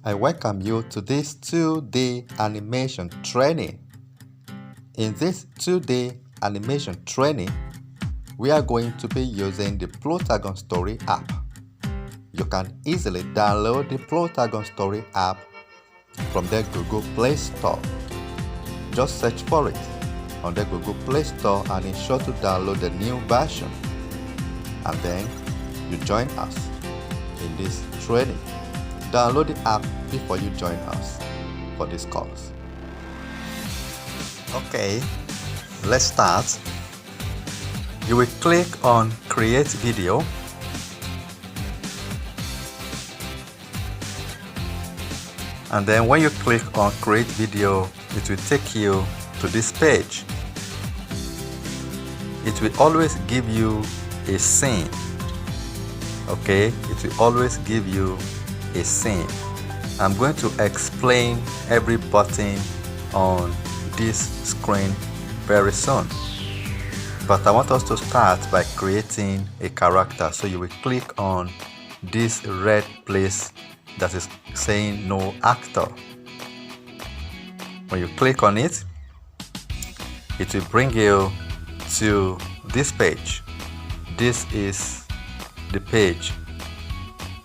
I welcome you to this 2D animation training. In this 2D animation training, we are going to be using the Plotagon Story app. You can easily download the Plotagon Story app from the Google Play Store. Just search for it on the Google Play Store and ensure to download the new version. And then you join us in this training. Download the app before you join us for this course. Okay, let's start. You will click on Create Video. And then when you click on Create Video, it will take you to this page. It will always give you a scene. Okay, it will always give you a scene. I'm going to explain every button on this screen very soon. But I want us to start by creating a character. So you will click on this red place that is saying no actor. When you click on it, it will bring you to this page. This is the page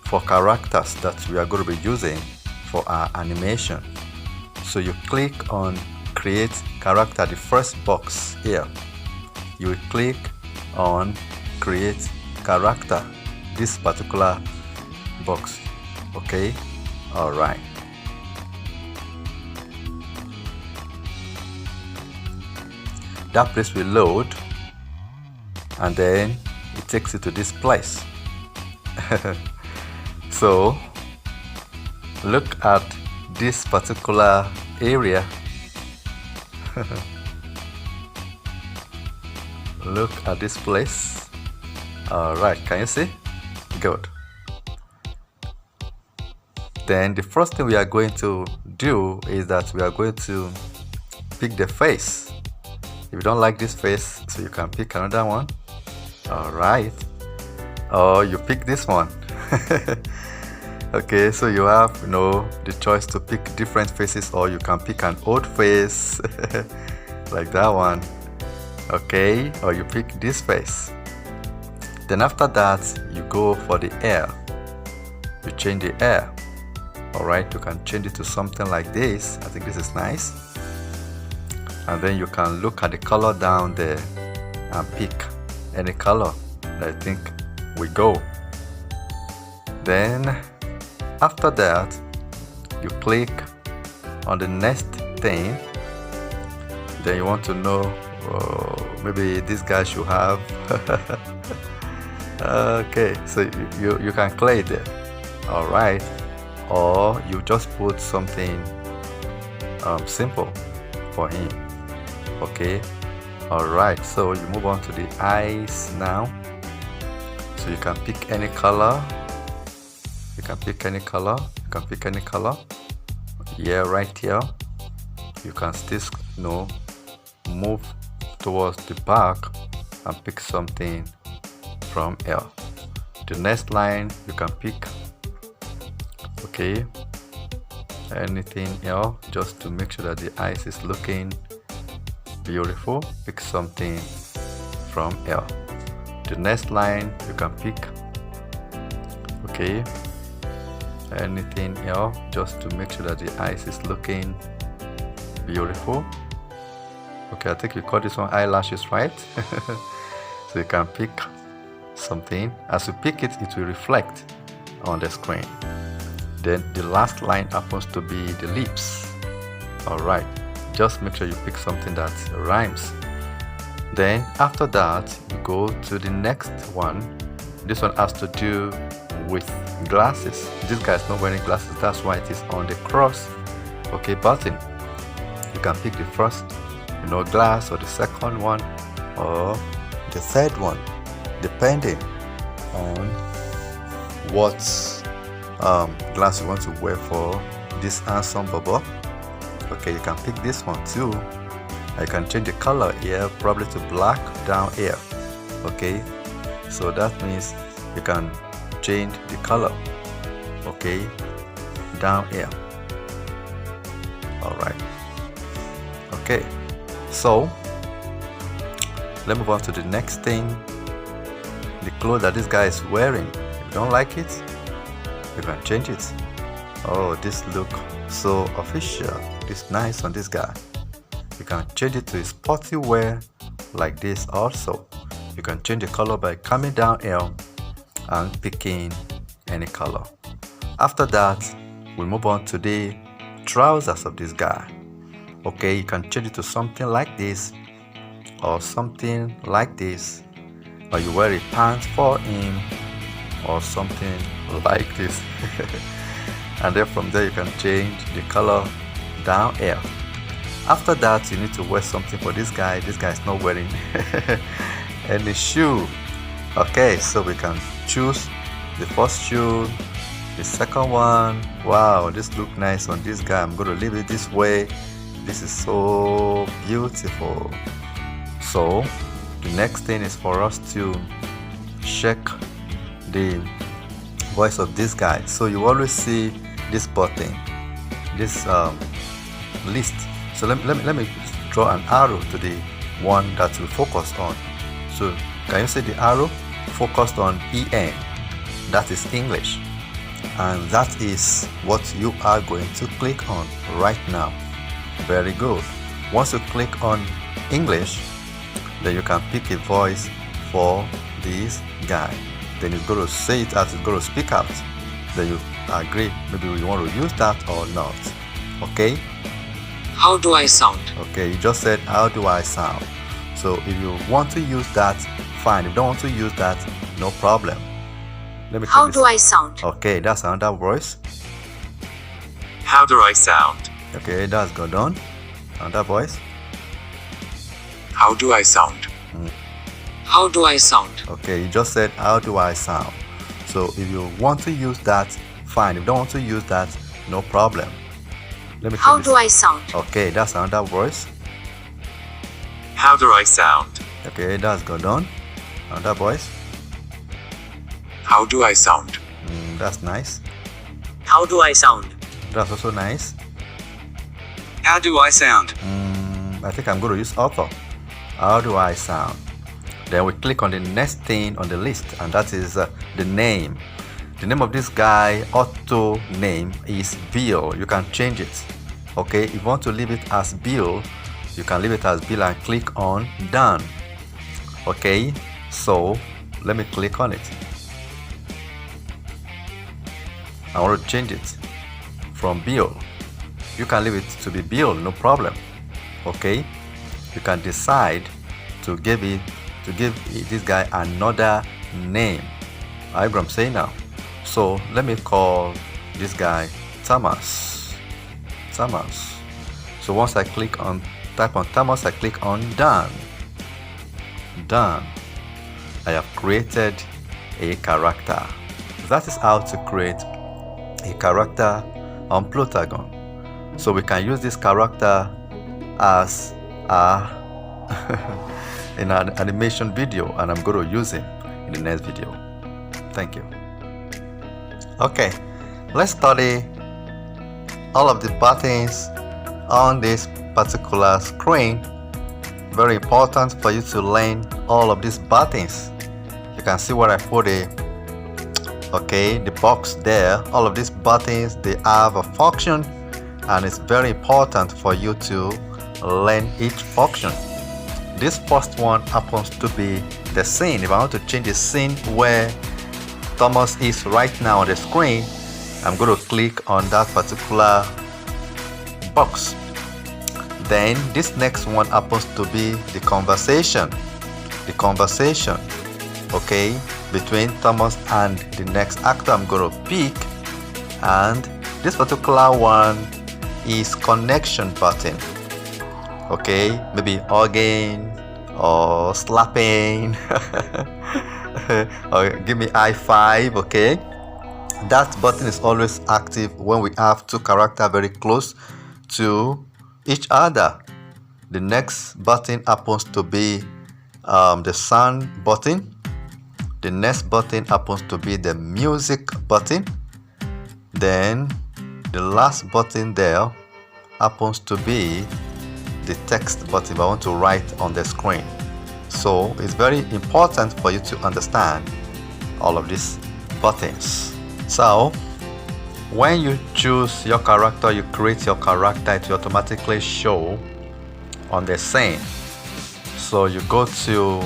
for characters that we are going to be using for our animation. So you click on Create Character, the first box here. You will click on Create Character, this particular box. Okay, all right. That place will load, and then it takes you to this place. So look at this particular area. Look at this place. All right, can you see? Good. Then the first thing we are going to do is that we are going to pick the face. If you don't like this face, so you can pick another one. All right. Or you pick this one. Okay, so you have, the choice to pick different faces, or you can pick an old face like that one. Okay, or you pick this face. Then after that, you go for the hair. You change the hair. All right, you can change it to something like this. I think this is nice. And then you can look at the color down there and pick any color that I think will go. Then after that, you click on the next thing. Then you want to know, maybe this guy should have. Okay, so you can clear it there. All right, or you just put something simple for him. Okay, all right, so you move on to the eyes now. So you can pick any color. You can pick any color. You can pick any color. Yeah, right here. You can still, move towards the back and pick something from here. The next line you can pick. Okay, anything here, just to make sure that the eyes is looking beautiful. Pick something from here. The next line you can pick. Okay, anything here, just to make sure that the eyes is looking beautiful. Okay, I think we call this one eyelashes, right? So you can pick something. As you pick it, it will reflect on the screen. Then the last line happens to be the lips. All right, just make sure you pick something that rhymes. Then after that, you go to the next one. This one has to do with glasses. This guy is not wearing glasses, that's why it is on the cross button. You can pick the first glass, or the second one, or the third one, depending on what glass you want to wear for this handsome bubble. Okay, you can pick this one too. I can change the color here, probably to black down here. Okay, so that means you can change the color. Okay, down here. All right. Okay, so let's move on to the next thing. The clothes that this guy is wearing. If you don't like it, you can change it. Oh, this look so official. It's nice on this guy. You can change it to a sporty wear like this also. You can change the color by coming down here and picking any color. After that, we'll move on to the trousers of this guy. Okay, you can change it to something like this or something like this, or you wear a pants for him or something like this. And then from there you can change the color down here. After that, you need to wear something for this guy. This guy is not wearing any shoe. Okay, so we can choose the first shoe, the second one. Wow, this look nice on this guy. I'm going to leave it this way. This is so beautiful. So the next thing is for us to check the voice of this guy. So you always see this button, this list. So let me draw an arrow to the one that we focus on. So can you see the arrow focused on EN? That is English, and that is what you are going to click on right now. Very good. Once you click on English, then you can pick a voice for this guy. Then you're going to say it out, you're going to speak out. Then you agree, maybe you want to use that or not. Okay? How do I sound? Okay, you just said, how do I sound? So if you want to use that, fine. If you don't want to use that, no problem. Let me How do I sound? Okay, that's another voice. How do I sound? Okay, that's got done. Another voice. How do I sound? How do I sound? Okay, you just said, how do I sound? So if you want to use that, fine. If you don't want to use that, no problem. Let me How do I sound? Okay, that's another voice. How do I sound? Okay, that's got done. Another voice. How do I sound? That's nice. How do I sound? That's also nice. How do I sound? I think I'm going to use author. How do I sound? Then we click on the next thing on the list, and that is the name. The name of this guy, auto name, is Bill. You can change it. Okay, if you want to leave it as Bill, you can leave it as Bill and click on done. Okay, so let me click on it. I want to change it from Bill. You can leave it to be Bill, no problem. Okay, you can decide to give this guy another name. I know what I'm saying now. So let me call this guy Thomas. Thomas. So once I type on Thomas, I click on done. Done. I have created a character. That is how to create a character on Plotagon. So we can use this character as in an animation video, and I'm going to use him in the next video. Thank you. Okay, let's study all of the buttons on this particular screen. Very important for you to learn all of these buttons. You can see where I put the box there. All of these buttons, they have a function, and it's very important for you to learn each function. This first one happens to be the scene. If I want to change the scene where Thomas is right now on the screen, I'm going to click on that particular box. Then this next one happens to be the conversation. The conversation, okay, between Thomas and the next actor I'm going to pick. And this particular one is connection button. Okay, maybe hugging or slapping or give me high five. Okay, that button is always active when we have two characters very close to each other. The next button happens to be the sound button. The next button happens to be the music button. Then the last button there happens to be the text button I want to write on the screen. So it's very important for you to understand all of these buttons. So when you choose your character, you create your character, it will automatically show on the scene. So you go to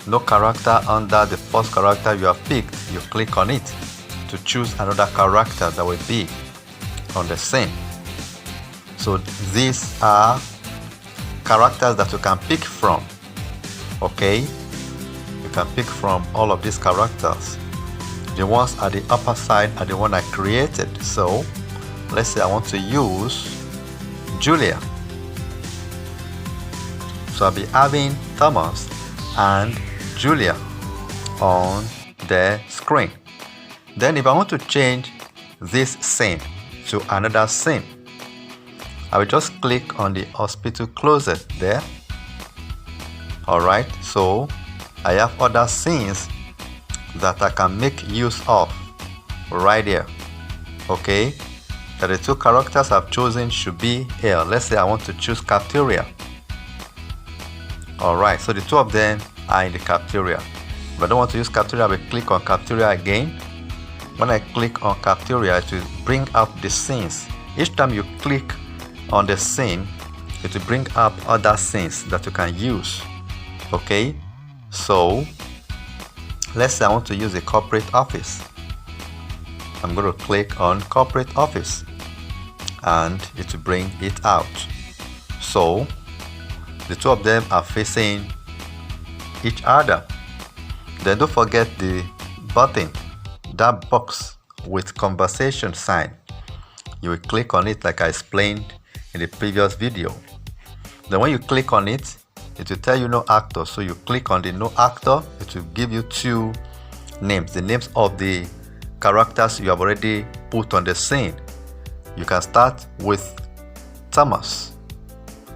no character under the first character you have picked, you click on it to choose another character that will be on the scene. So these are characters that you can pick from. Okay, you can pick from all of these characters. The ones at the upper side are the one I created. So let's say I want to use Julia. So I'll be having Thomas and Julia on the screen. Then if I want to change this scene to another scene, I will just click on the hospital closet there. Alright, so I have other scenes that I can make use of right here. Okay, so the two characters I've chosen should be here. Let's say I want to choose cafeteria. Alright, so the two of them are in the cafeteria. If I don't want to use cafeteria, I will click on cafeteria again. When I click on cafeteria, it will bring up the scenes. Each time you click on the scene, it will bring up other scenes that you can use. Okay, so let's say I want to use a corporate office. I'm going to click on corporate office and it will bring it out. So the two of them are facing each other. Then don't forget the button, that box with conversation sign. You will click on it like I explained in the previous video. Then when you click on it, it will tell you no actor. So you click on the no actor, it will give you two names, the names of the characters you have already put on the scene. You can start with Thomas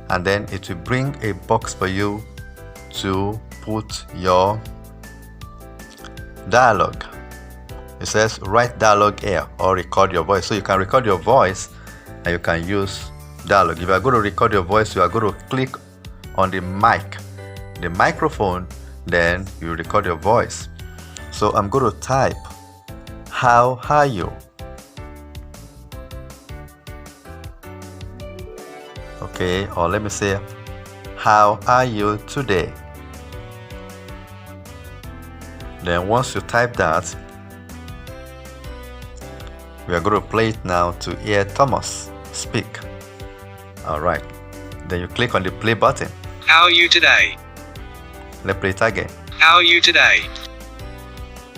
and then it will bring a box for you to put your dialogue. It says write dialogue here or record your voice. So you can record your voice and you can use dialogue. If you are going to record your voice, you are going to click on the mic, the microphone, then you record your voice. So I'm going to type, how are you? Okay, or let me say, how are you today? Then once you type that, we are going to play it now to hear Thomas speak. Alright, then you click on the play button. How are you today? Let's play it again. How are you today?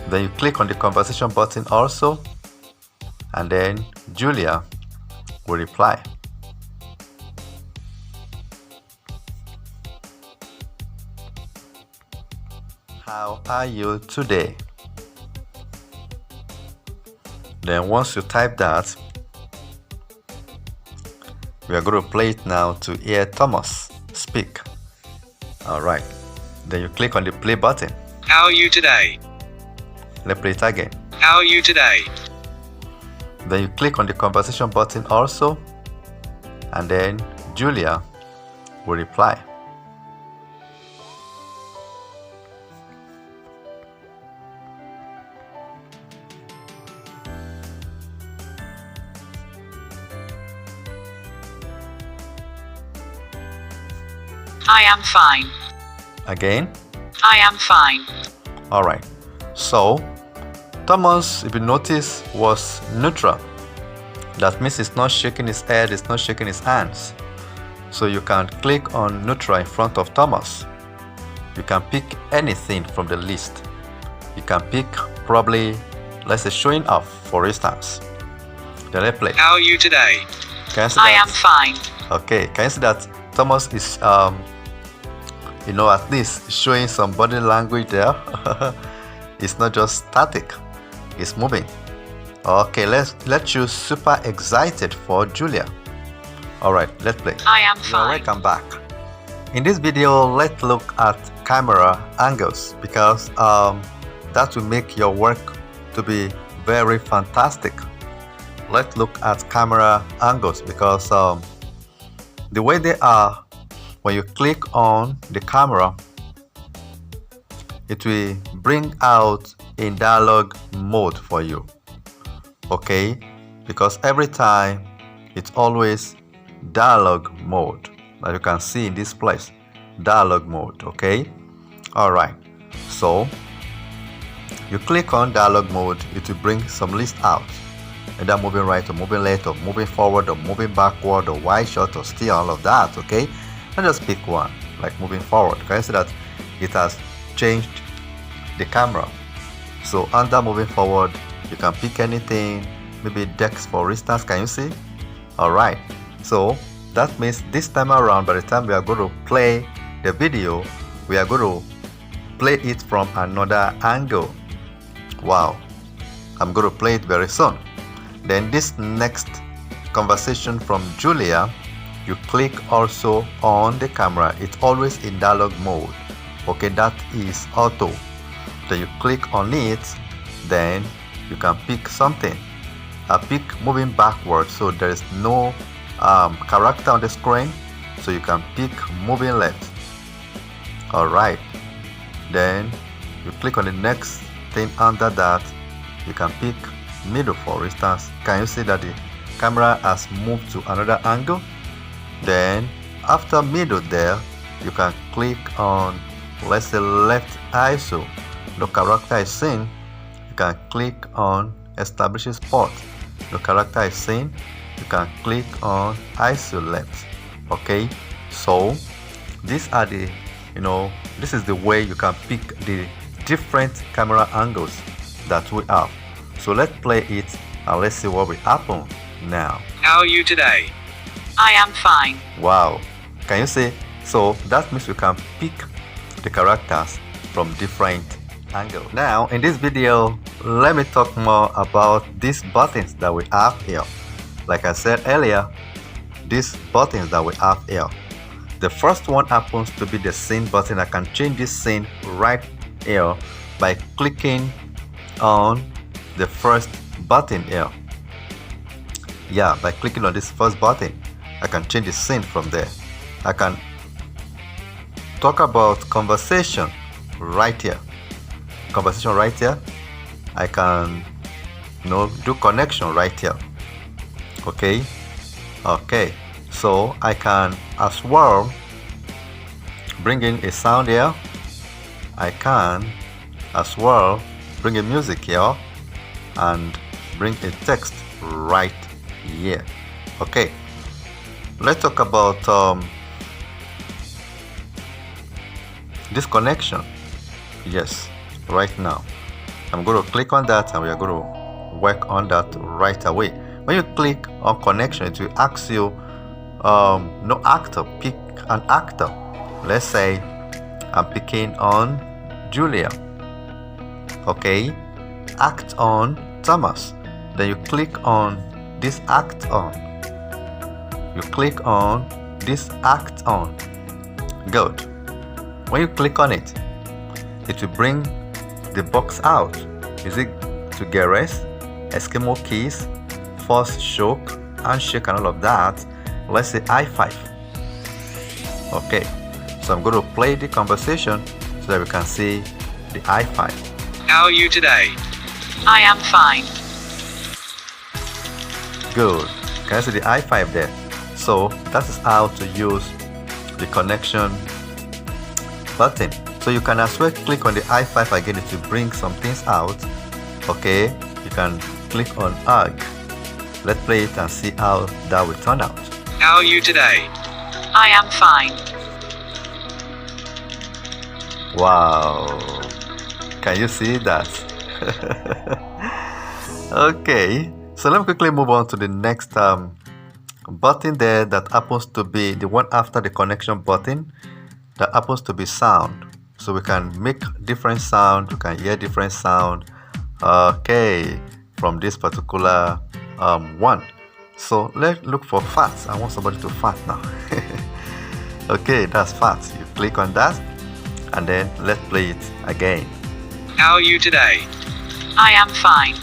Then you click on the conversation button also, and then Julia will reply. How are you today? Then once you type that, we are going to play it now to hear Thomas speak. Alright, then you click on the play button. How are you today? Let's play it again. How are you today? Then you click on the conversation button also, and then Julia will reply. I am fine. Again? I am fine. Alright, so Thomas, if you notice, was neutral. That means he's not shaking his head, he's not shaking his hands. So you can click on neutral in front of Thomas. You can pick anything from the list. You can pick probably, let's say, showing off, for instance. Then let's play. How are you today? Can you see I that? am fine. Okay, can you see that Thomas is at least showing some body language there. It's not just static, it's moving. Okay, let's choose super excited for Julia. Alright, let's play. I am fine. Welcome back. In this video, let's look at camera angles because that will make your work to be very fantastic. let's look at camera angles, because the way they are, when you click on the camera, it will bring out in dialogue mode for you. Okay, because every time it's always dialogue mode, as you can see in this place, dialogue mode. Okay, all right, so you click on dialogue mode, it will bring some list out, either moving right or moving left or moving forward or moving backward or wide shot or still, all of that. Okay, and just pick one, like moving forward. Can you see that it has changed the camera? So under moving forward, you can pick anything, maybe Dex for instance. Can you see? All right, so that means this time around, by the time we are going to play the video, we are going to play it from another angle. Wow, I'm going to play it very soon. Then this next conversation from Julia, you click also on the camera, it's always in dialogue mode. Okay, that is auto. Then you click on it, then you can pick something. I pick moving backward, so there is no character on the screen, so you can pick moving left. All right, then you click on the next thing under that, you can pick middle for instance. Can you see that the camera has moved to another angle? Then after middle there, you can click on, let's say, left ISO. No character is seen, you can click on establish spot. No character is seen, you can click on ISO left. Okay, so these are the, this is the way you can pick the different camera angles that we have. So let's play it and let's see what will happen now. How are you today? I am fine. Wow, can you see? So that means we can pick the characters from different angles. Now in this video, let me talk more about these buttons that we have here. Like I said earlier, these buttons that we have here, the first one happens to be the scene button. I can change this scene right here by clicking on the first button here. Yeah, by clicking on this first button, I can change the scene from there. I can talk about conversation right here. Conversation right here. I can do connection right here. Okay, so I can as well bring in a sound here. I can as well bring in music here and bring a text right here. Okay, let's talk about this connection. Yes, right now I'm going to click on that and we are going to work on that right away. When you click on connection, it will ask you no actor, pick an actor. Let's say I'm picking on Julia. Okay, act on Thomas. Then you click on this act on. You click on this act on. Good. When you click on it, it will bring the box out. Music to get rest, Eskimo keys, force shock, handshake and all of that. Let's say I5. Okay, so I'm going to play the conversation so that we can see the I5. How are you today? I am fine. Good. Can you see the I5 there? So that is how to use the connection button. So you can as well click on the I5 again to bring some things out. Okay, you can click on hug. Let's play it and see how that will turn out. How are you today? I am fine. Wow, can you see that? Okay, so let me quickly move on to the next button there, that happens to be the one after the connection button, that happens to be sound. So we can make different sound, we can hear different sound, okay, from this particular one. So let's look for fat. I want somebody to fat now. Okay, that's fat. You click on that and then let's play it again. How are you today? I am fine.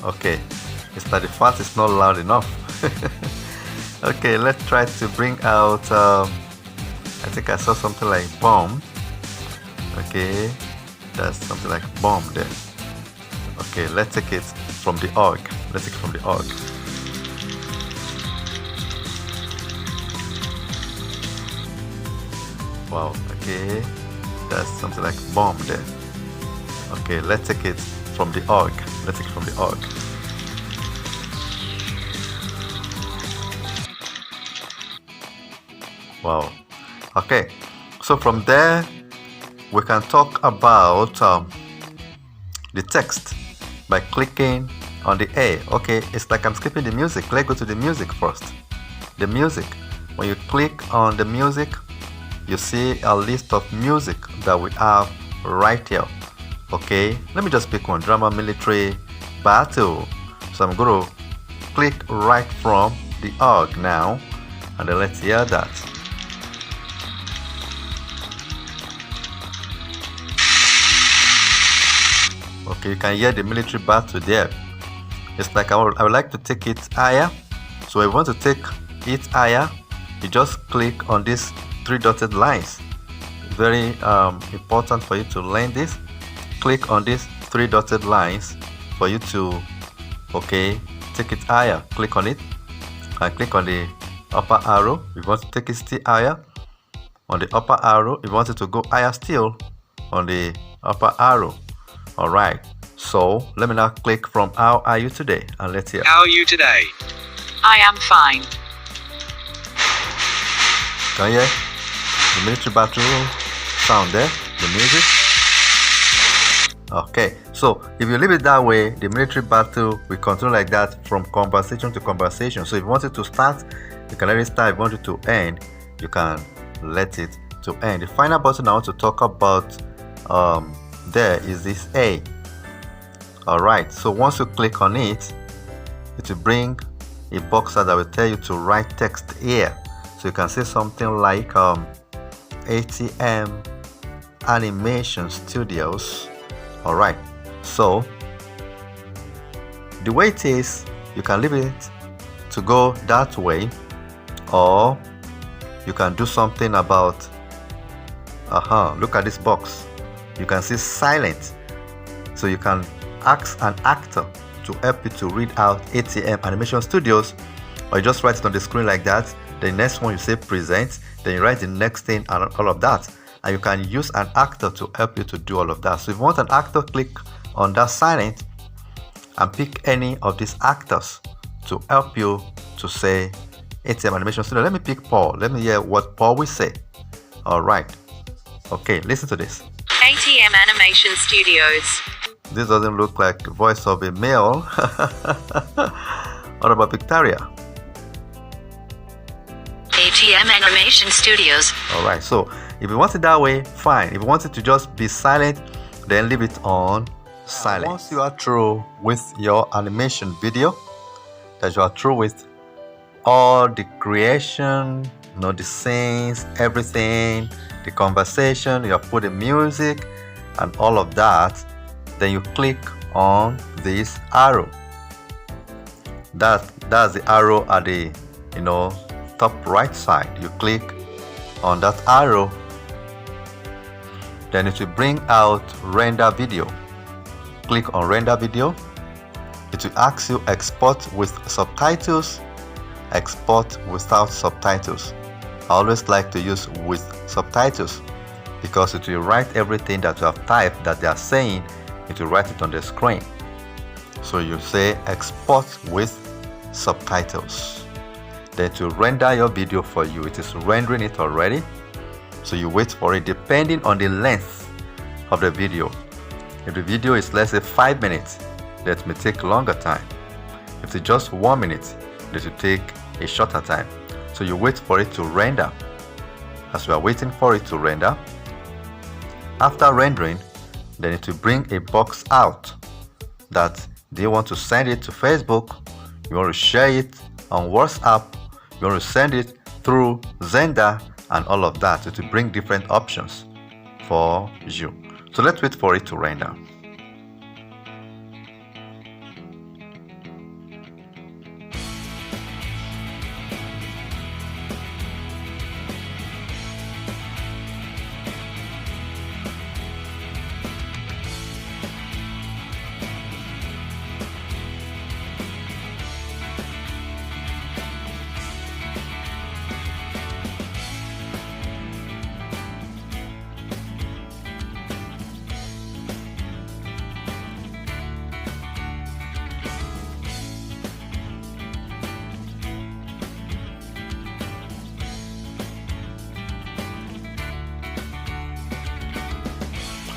Okay, it's that the fart is not loud enough. Okay, let's try to bring out I think I saw something like bomb. Okay, that's something like bomb there. Okay, let's take it from the org. Let's take it from the org. Wow, okay, that's something like bomb there. Okay, let's take it from the org. Let's take it from the org. Wow. Okay, so from there we can talk about the text by clicking on the A. Okay, it's like I'm skipping the music. Let's go to the music first. The music. When you click on the music, you see a list of music that we have right here. Okay, let me just pick one. Drama, military, battle. So I'm going to click right from the org now, and then let's hear that. Okay, you can hear the military battle there. It's like I would like to take it higher. So if you want to take it higher, you just click on these three dotted lines. Very important for you to learn this. Click on these three dotted lines for you to, okay, take it higher. Click on it and click on the upper arrow. If you want to take it still higher, on the upper arrow. If you want it to go higher still, on the upper arrow. Alright, so let me now click from how are you today, and let's hear. How are you today? I am fine. Can you hear the military battle sound there? The music? Okay, so if you leave it that way, the military battle will continue like that from conversation to conversation. So if you want it to start, you can let it start. If you want it to end, you can let it to end. The final button I want to talk about there is this A. Alright, so once you click on it, it will bring a box that will tell you to write text here. So you can see something like ATM Animation Studios. Alright, so the way it is, you can leave it to go that way, or you can do something about look at this box. You can see silent, so you can ask an actor to help you to read out ATM Animation Studios, or you just write it on the screen like that. The next one you say present, then you write the next thing and all of that, and you can use an actor to help you to do all of that. So if you want an actor, click on that silent and pick any of these actors to help you to say ATM Animation Studio. Let me pick Paul. Let me hear what Paul will say. Alright, okay, listen to this. ATM Animation Studios. This doesn't look like the voice of a male. What about Victoria? ATM Animation Studios. Alright, so if you want it that way, fine. If you want it to just be silent, then leave it on silent. Once you are through with your animation video, that you are through with all the creation, the scenes, everything, the conversation, you have put the music and all of that, then you click on this arrow. That's the arrow at the top right side. You click on that arrow, then it will bring out render video. Click on render video. It will ask you export with subtitles, export without subtitles. I always like to use with subtitles because it will write everything that you have typed that they are saying. It will write it on the screen. So you say export with subtitles. Then to render your video for you. It is rendering it already. So you wait for it depending on the length of the video. If the video is let's say 5 minutes, that may take longer time. If it's just 1 minute, that will take a shorter time. So you wait for it to render. As you are waiting for it to render, after rendering, then it will bring a box out that do you want to send it to Facebook, you want to share it on WhatsApp, you want to send it through Zenda and all of that. It will bring different options for you. So let's wait for it to render.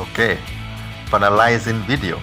Okay, finalizing video.